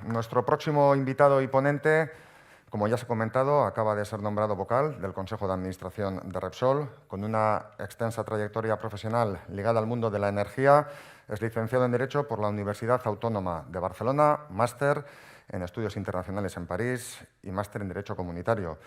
Nuestro próximo invitado y ponente, como ya se ha comentado, acaba de ser nombrado vocal del Consejo de Administración de Repsol, con una extensa trayectoria profesional ligada al mundo de la energía. Es licenciado en Derecho por la Universidad Autónoma de Barcelona, máster en Estudios Internacionales en París y máster en Derecho Comunitario.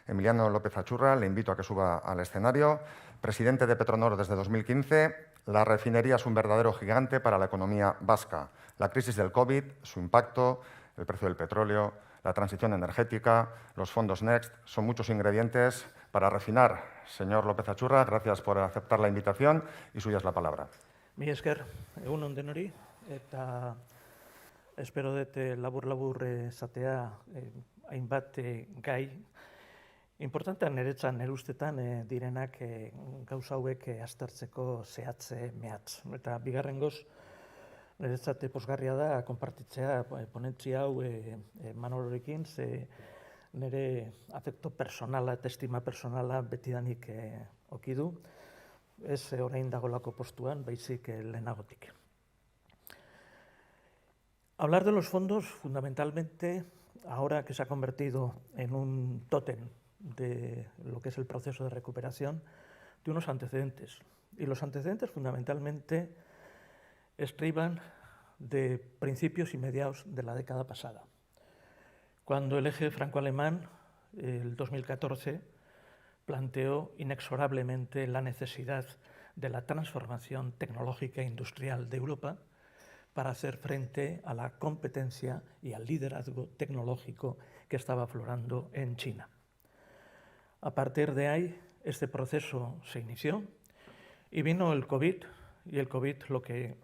Emiliano López Achurra, le invito a que suba al escenario. Presidente de Petronor desde 2015, la refinería es un verdadero gigante para la economía vasca. La crisis del COVID, su impacto, el precio del petróleo, la transición energética, los fondos Next, son muchos ingredientes para refinar. Señor López Achurra, gracias por aceptar la invitación y suya es la palabra. Mi esker, egun on denori, eta espero dut labur-labur esatea hainbat gai importantean niretzat nire ustetan direnak gauza hauek aztertzeko zehatze mehatz. Eta bigarrengoz, niretzat pozgarria da konpartitzea ponentzia hau Manolorekin, ze nire afekto personala eta estima personala betidanik oki du, ez orain dagolako postuan, baizik lehenagotik. Hablar de los fondos, fundamentalmente, ahora que se ha convertido en un tótem de lo que es el proceso de recuperación, de unos antecedentes. Y los antecedentes, fundamentalmente, estriban de principios y mediados de la década pasada, cuando el eje franco-alemán, el 2014, planteó inexorablemente la necesidad de la transformación tecnológica e industrial de Europa para hacer frente a la competencia y al liderazgo tecnológico que estaba aflorando en China. A partir de ahí, este proceso se inició y vino el COVID, y el COVID lo que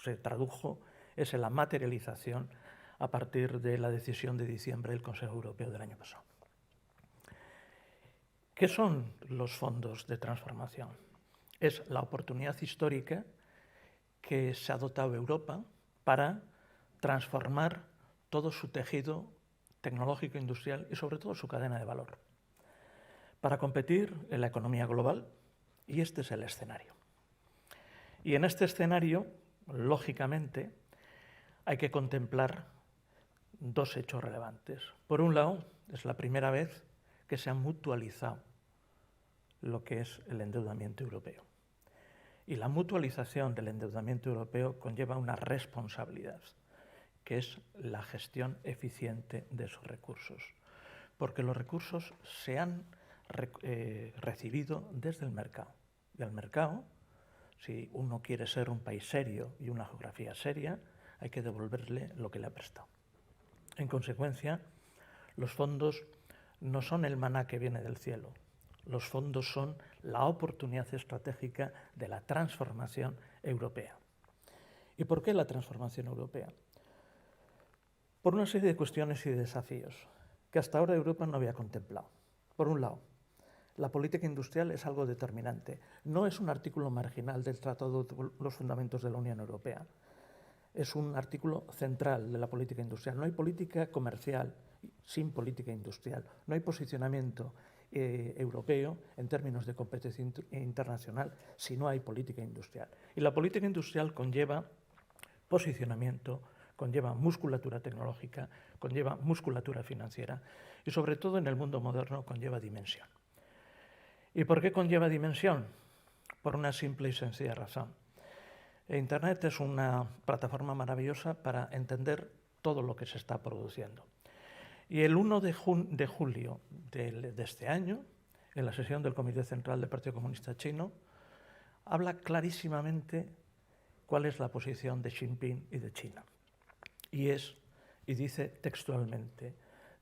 se tradujo es en la materialización a partir de la decisión de diciembre del Consejo Europeo del año pasado. ¿Qué son los fondos de transformación? Es la oportunidad histórica que se ha dotado Europa para transformar todo su tejido tecnológico industrial y sobre todo su cadena de valor, para competir en la economía global, y este es el escenario. Y en este escenario, lógicamente, hay que contemplar dos hechos relevantes. Por un lado, es la primera vez que se ha mutualizado lo que es el endeudamiento europeo. Y la mutualización del endeudamiento europeo conlleva una responsabilidad, que es la gestión eficiente de esos recursos. Porque los recursos se han recibido desde el mercado. Y al mercado, si uno quiere ser un país serio y una geografía seria, hay que devolverle lo que le ha prestado. En consecuencia, los fondos no son el maná que viene del cielo. Los fondos son la oportunidad estratégica de la transformación europea. ¿Y por qué la transformación europea? Por una serie de cuestiones y de desafíos que hasta ahora Europa no había contemplado. Por un lado, la política industrial es algo determinante. No es un artículo marginal del Tratado de los Fundamentos de la Unión Europea. Es un artículo central de la política industrial. No hay política comercial sin política industrial. No hay posicionamiento europeo en términos de competencia internacional si no hay política industrial. Y la política industrial conlleva posicionamiento, conlleva musculatura tecnológica, conlleva musculatura financiera y sobre todo en el mundo moderno conlleva dimensión. ¿Y por qué conlleva dimensión? Por una simple y sencilla razón. Internet es una plataforma maravillosa para entender todo lo que se está produciendo. Y el 1 de julio de este año, en la sesión del Comité Central del Partido Comunista Chino, habla clarísimamente cuál es la posición de Xi Jinping y de China. Y dice textualmente,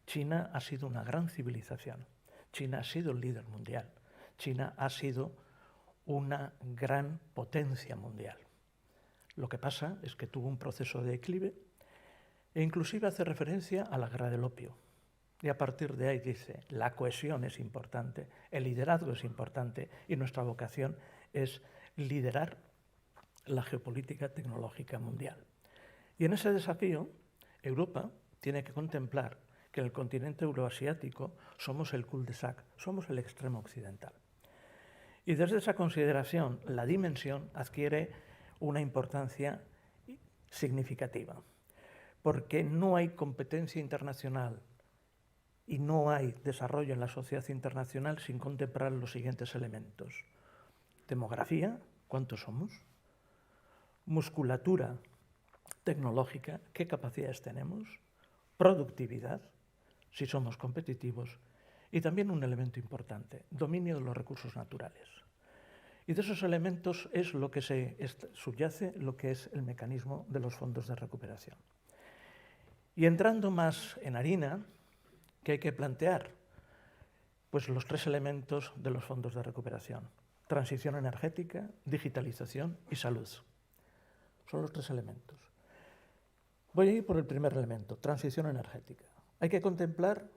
China ha sido una gran civilización, China ha sido el líder mundial, China ha sido una gran potencia mundial. Lo que pasa es que tuvo un proceso de declive e inclusive hace referencia a la guerra del opio. Y a partir de ahí dice, la cohesión es importante, el liderazgo es importante y nuestra vocación es liderar la geopolítica tecnológica mundial. Y en ese desafío, Europa tiene que contemplar que en el continente euroasiático somos el cul-de-sac, somos el extremo occidental. Y desde esa consideración, la dimensión adquiere una importancia significativa. porque no hay competencia internacional y no hay desarrollo en la sociedad internacional sin contemplar los siguientes elementos. Demografía, ¿cuántos somos? Musculatura tecnológica, ¿qué capacidades tenemos? Productividad, si somos competitivos. Y también un elemento importante, dominio de los recursos naturales. Y de esos elementos es lo que subyace lo que es el mecanismo de los fondos de recuperación. Y entrando más en harina, ¿qué hay que plantear? Pues los tres elementos de los fondos de recuperación. Transición energética, digitalización y salud. Son los tres elementos. Voy a ir por el primer elemento, transición energética. Hay que contemplar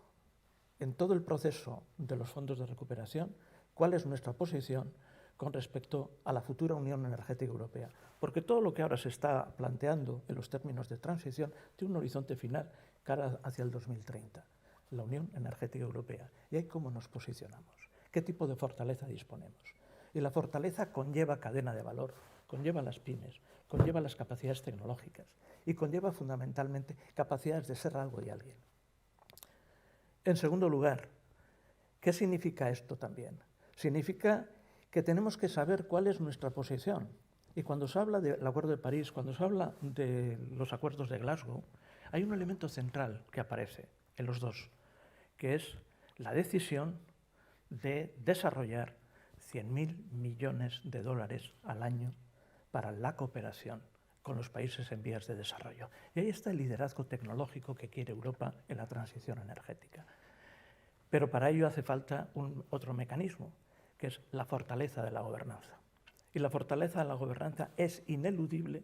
en todo el proceso de los fondos de recuperación cuál es nuestra posición con respecto a la futura Unión Energética Europea. Porque todo lo que ahora se está planteando en los términos de transición tiene un horizonte final cara hacia el 2030, la Unión Energética Europea. Y ahí cómo nos posicionamos, qué tipo de fortaleza disponemos. Y la fortaleza conlleva cadena de valor, conlleva las pymes, conlleva las capacidades tecnológicas y conlleva fundamentalmente capacidades de ser algo y alguien. En segundo lugar, ¿qué significa esto también? Significa que tenemos que saber cuál es nuestra posición. Y cuando se habla del Acuerdo de París, cuando se habla de los acuerdos de Glasgow, hay un elemento central que aparece en los dos, que es la decisión de desarrollar 100.000 millones de dólares al año para la cooperación con los países en vías de desarrollo. Y ahí está el liderazgo tecnológico que quiere Europa en la transición energética. Pero para ello hace falta otro mecanismo, que es la fortaleza de la gobernanza. Y la fortaleza de la gobernanza es ineludible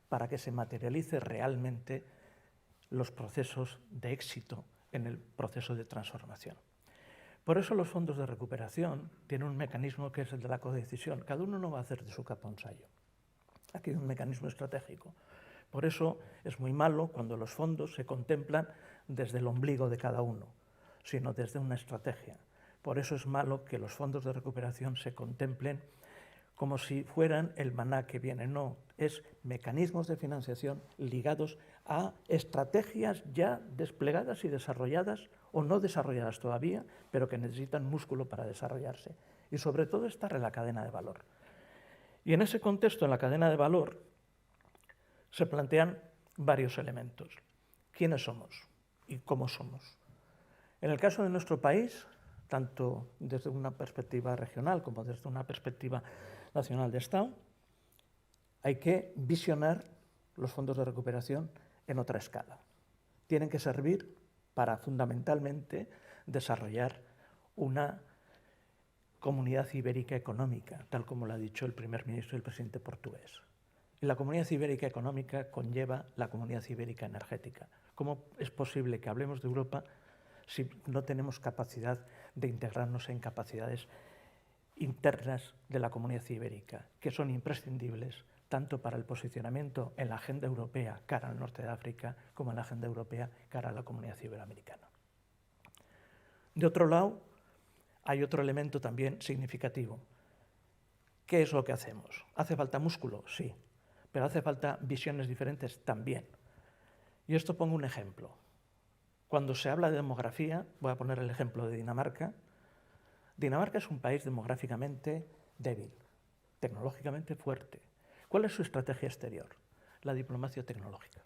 para que se materialice realmente los procesos de éxito en el proceso de transformación. Por eso los fondos de recuperación tienen un mecanismo que es el de la codecisión. Cada uno no va a hacer de su capa un sayo. Aquí hay un mecanismo estratégico. Por eso es muy malo cuando los fondos se contemplan desde el ombligo de cada uno, sino desde una estrategia. Por eso es malo que los fondos de recuperación se contemplen como si fueran el maná que viene. No, es mecanismos de financiación ligados a estrategias ya desplegadas y desarrolladas o no desarrolladas todavía, pero que necesitan músculo para desarrollarse. Y sobre todo estar en la cadena de valor. Y en ese contexto, en la cadena de valor, se plantean varios elementos. ¿Quiénes somos y cómo somos? En el caso de nuestro país, tanto desde una perspectiva regional como desde una perspectiva nacional de Estado, hay que visionar los fondos de recuperación en otra escala. Tienen que servir para fundamentalmente desarrollar una comunidad ibérica económica, tal como lo ha dicho el primer ministro y el presidente portugués. Y la comunidad ibérica económica conlleva la comunidad ibérica energética. ¿Cómo es posible que hablemos de Europa si no tenemos capacidad de integrarnos en capacidades internas de la comunidad ibérica, que son imprescindibles tanto para el posicionamiento en la agenda europea cara al norte de África como en la agenda europea cara a la comunidad iberoamericana? De otro lado, hay otro elemento también significativo. ¿Qué es lo que hacemos? ¿Hace falta músculo? Sí, pero hace falta visiones diferentes también. Y esto pongo un ejemplo. Cuando se habla de demografía, voy a poner el ejemplo de Dinamarca. Dinamarca es un país demográficamente débil, tecnológicamente fuerte. ¿Cuál es su estrategia exterior? La diplomacia tecnológica.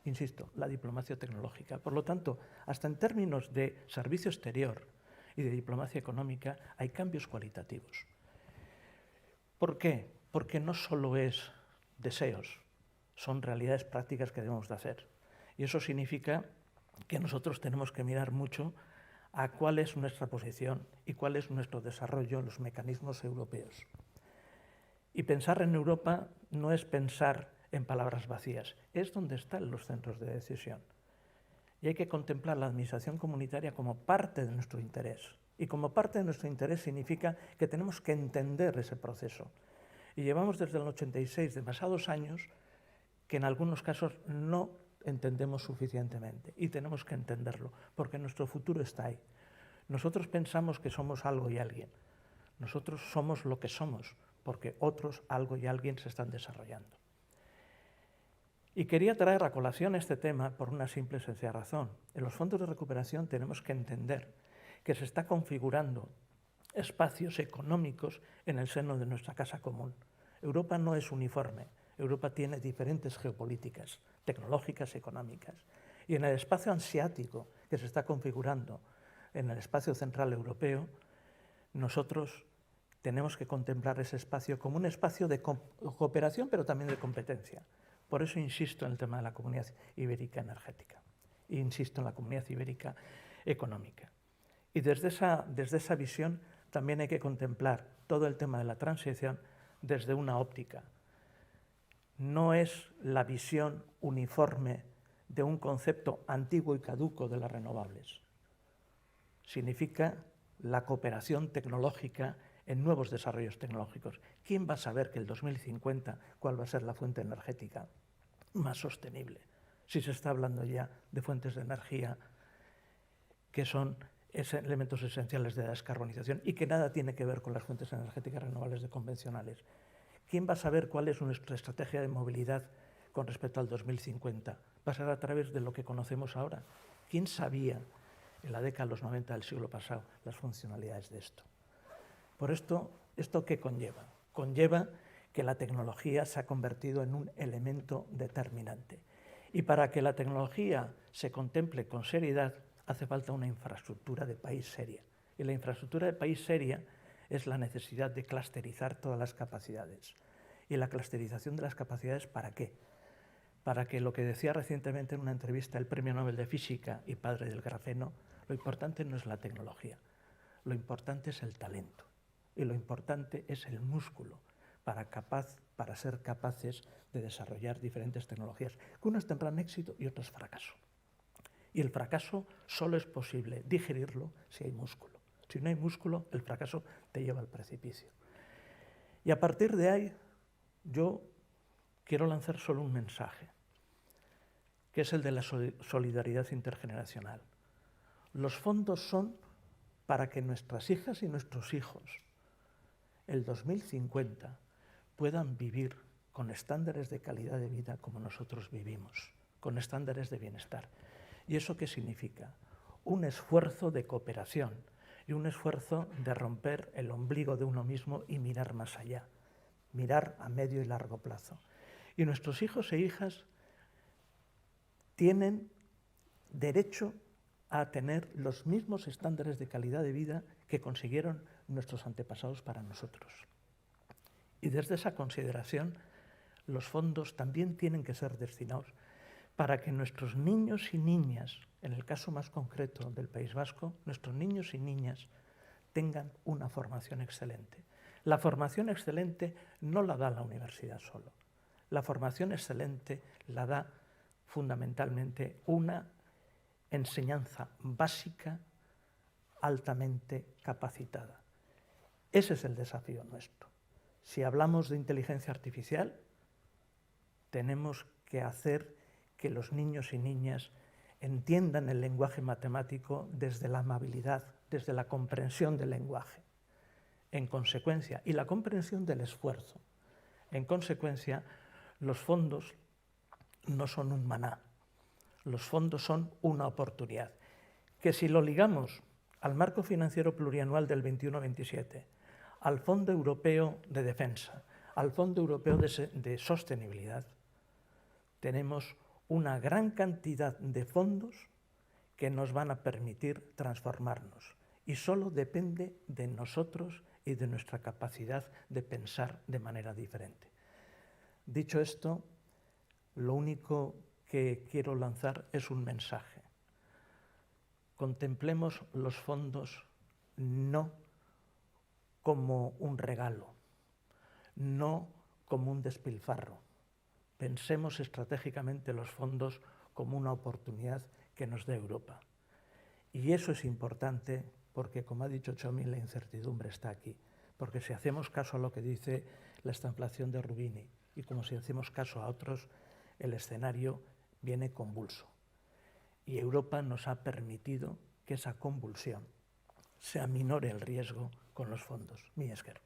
Insisto, la diplomacia tecnológica. Por lo tanto, hasta en términos de servicio exterior y de diplomacia económica hay cambios cualitativos. ¿Por qué? Porque no solo es deseos, son realidades prácticas que debemos de hacer. Y eso significa que nosotros tenemos que mirar mucho a cuál es nuestra posición y cuál es nuestro desarrollo en los mecanismos europeos. Y pensar en Europa no es pensar en palabras vacías, es donde están los centros de decisión. Y hay que contemplar la administración comunitaria como parte de nuestro interés. Y como parte de nuestro interés significa que tenemos que entender ese proceso. Y llevamos desde el 86 demasiados años que en algunos casos no entendemos suficientemente. Y tenemos que entenderlo, porque nuestro futuro está ahí. Nosotros pensamos que somos algo y alguien. Nosotros somos lo que somos, porque otros algo y alguien se están desarrollando. Y quería traer a colación este tema por una simple y sencilla razón. En los fondos de recuperación tenemos que entender que se está configurando espacios económicos en el seno de nuestra casa común. Europa no es uniforme. Europa tiene diferentes geopolíticas, tecnológicas, económicas. Y en el espacio asiático que se está configurando, en el espacio central europeo, nosotros tenemos que contemplar ese espacio como un espacio de cooperación, pero también de competencia. Por eso insisto en el tema de la Comunidad Ibérica energética. E insisto en la Comunidad Ibérica económica. Y desde esa visión también hay que contemplar todo el tema de la transición desde una óptica. No es la visión uniforme de un concepto antiguo y caduco de las renovables. Significa la cooperación tecnológica en nuevos desarrollos tecnológicos. ¿Quién va a saber que el 2050 cuál va a ser la fuente energética más sostenible? Si se está hablando ya de fuentes de energía que son elementos esenciales de la descarbonización y que nada tiene que ver con las fuentes energéticas renovables de convencionales. ¿Quién va a saber cuál es nuestra estrategia de movilidad con respecto al 2050? Va a ser a través de lo que conocemos ahora. ¿Quién sabía en la década de los 90 del siglo pasado las funcionalidades de esto? Por esto, ¿esto qué conlleva? Conlleva que la tecnología se ha convertido en un elemento determinante. Y para que la tecnología se contemple con seriedad, hace falta una infraestructura de país seria. Y la infraestructura de país seria es la necesidad de clusterizar todas las capacidades. ¿Y la clusterización de las capacidades para qué? Para que lo que decía recientemente en una entrevista el Premio Nobel de Física y padre del grafeno, lo importante no es la tecnología, lo importante es el talento y lo importante es el músculo para ser capaces de desarrollar diferentes tecnologías, que unas tendrán éxito y otras fracaso. Y el fracaso solo es posible digerirlo si hay músculo. Si no hay músculo, el fracaso te lleva al precipicio. Y a partir de ahí, yo quiero lanzar solo un mensaje, que es el de la solidaridad intergeneracional. Los fondos son para que nuestras hijas y nuestros hijos, el 2050, puedan vivir con estándares de calidad de vida como nosotros vivimos, con estándares de bienestar. ¿Y eso qué significa? Un esfuerzo de cooperación y un esfuerzo de romper el ombligo de uno mismo y mirar más allá, mirar a medio y largo plazo. Y nuestros hijos e hijas tienen derecho a tener los mismos estándares de calidad de vida que consiguieron nuestros antepasados para nosotros. Y desde esa consideración, los fondos también tienen que ser destinados para que nuestros niños y niñas, en el caso más concreto del País Vasco, nuestros niños y niñas tengan una formación excelente. La formación excelente no la da la universidad solo. La formación excelente la da fundamentalmente una enseñanza básica altamente capacitada. Ese es el desafío nuestro. Si hablamos de inteligencia artificial, tenemos que hacer que los niños y niñas entiendan el lenguaje matemático desde la amabilidad, desde la comprensión del lenguaje. En consecuencia, y la comprensión del esfuerzo. En consecuencia, los fondos no son un maná. Los fondos son una oportunidad, que si lo ligamos al marco financiero plurianual del 21-27, al Fondo Europeo de Defensa, al Fondo Europeo de Sostenibilidad, tenemos una gran cantidad de fondos que nos van a permitir transformarnos. Y solo depende de nosotros y de nuestra capacidad de pensar de manera diferente. Dicho esto, lo único que quiero lanzar es un mensaje. Contemplemos los fondos no como un regalo, no como un despilfarro. Pensemos estratégicamente los fondos como una oportunidad que nos dé Europa. Y eso es importante porque, como ha dicho Chomi, la incertidumbre está aquí. Porque si hacemos caso a lo que dice la estanflación de Rubini y como si hacemos caso a otros, el escenario viene convulso. Y Europa nos ha permitido que esa convulsión se aminore el riesgo con los fondos. Mila esker.